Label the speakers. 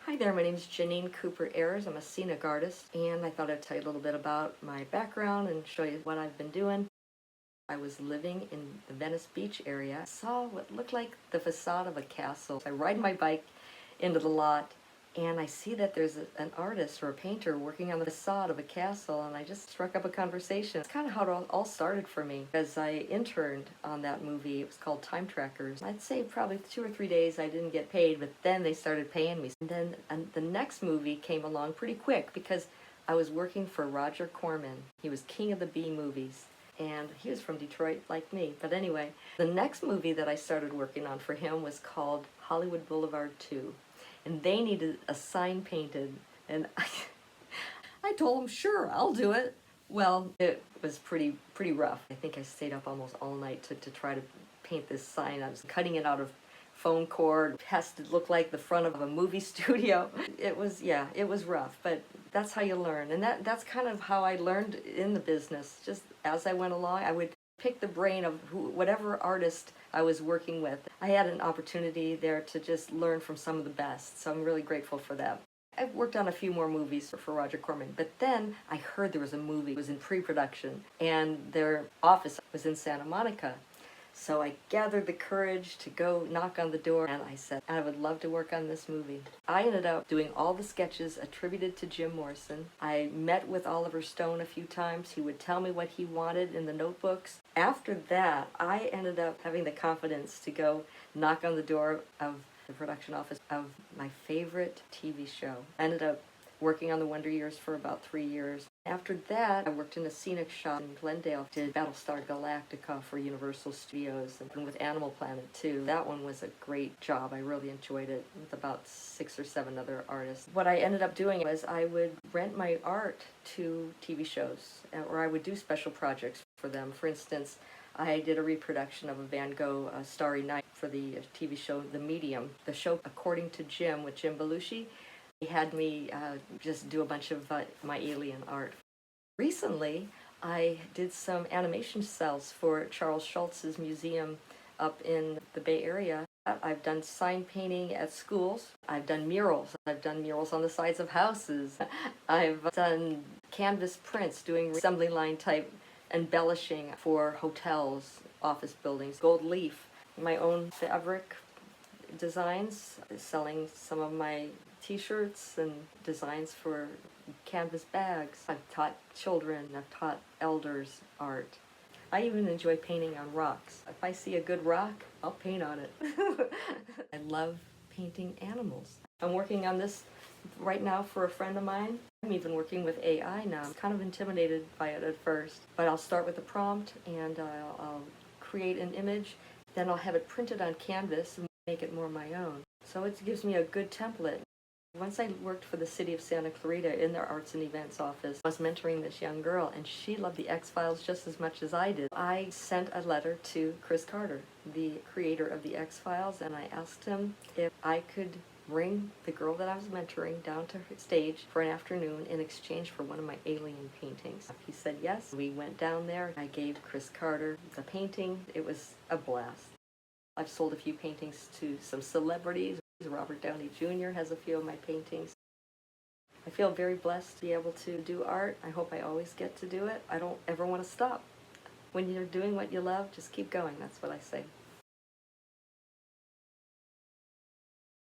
Speaker 1: Hi there, my name is Janine Cooper Ayres. I'm a scenic artist, and I thought I'd tell you a little bit about my background and show you what I've been doing. I was living in the Venice Beach area. I saw what looked like the facade of a castle. I ride my bike into the lot, and I see that there's an artist or a painter working on the facade of a castle, and I just struck up a conversation. It's kind of how it all started for me. As I interned on that movie, it was called Time Trackers. I'd say probably 2 or 3 days I didn't get paid, but then they started paying me. And then the next movie came along pretty quick because I was working for Roger Corman. He was king of the B movies. And he was from Detroit like me. But anyway, the next movie that I started working on for him was called Hollywood Boulevard 2. And they needed a sign painted. And I told them, sure, I'll do it. Well, it was pretty rough. I think I stayed up almost all night to try to paint this sign. I was cutting it out of foam cord, has to look like the front of a movie studio. It was rough, but that's how you learn. And that's kind of how I learned in the business. Just as I went along, I would pick the brain of whatever artist I was working with. I had an opportunity there to just learn from some of the best, so I'm really grateful for that. I've worked on a few more movies for Roger Corman, but then I heard there was a movie, it was in pre-production, and their office was in Santa Monica. So I gathered the courage to go knock on the door, and I said, I would love to work on this movie. I ended up doing all the sketches attributed to Jim Morrison. I met with Oliver Stone a few times. He would tell me what he wanted in the notebooks. After that, I ended up having the confidence to go knock on the door of the production office of my favorite TV show. I ended up working on the Wonder Years for about 3 years. After that, I worked in a scenic shop in Glendale, did Battlestar Galactica for Universal Studios, and with Animal Planet too. That one was a great job. I really enjoyed it with about 6 or 7 other artists. What I ended up doing was I would rent my art to TV shows, or I would do special projects for them. For instance, I did a reproduction of a Van Gogh Starry Night for the TV show The Medium. The show According to Jim with Jim Belushi. He had me just do a bunch of my alien art. Recently, I did some animation cells for Charles Schulz's museum up in the Bay Area. I've done sign painting at schools. I've done murals. I've done murals on the sides of houses. I've done canvas prints, doing assembly line type embellishing for hotels, office buildings, gold leaf, my own fabric designs, selling some of my t-shirts and designs for canvas bags. I've taught children, I've taught elders art. I even enjoy painting on rocks. If I see a good rock, I'll paint on it. I love painting animals. I'm working on this right now for a friend of mine. I'm even working with AI now. I'm kind of intimidated by it at first, but I'll start with a prompt and I'll create an image, then I'll have it printed on canvas and make it more my own. So it gives me a good template. Once I worked for the city of Santa Clarita in their arts and events office, I was mentoring this young girl, and she loved the X-Files just as much as I did. I sent a letter to Chris Carter, the creator of the X-Files, and I asked him if I could bring the girl that I was mentoring down to her stage for an afternoon in exchange for one of my alien paintings. He said yes. We went down there. I gave Chris Carter the painting. It was a blast. I've sold a few paintings to some celebrities. Robert Downey Jr. has a few of my paintings. I feel very blessed to be able to do art. I hope I always get to do it. I don't ever want to stop. When you're doing what you love, just keep going. That's what I say.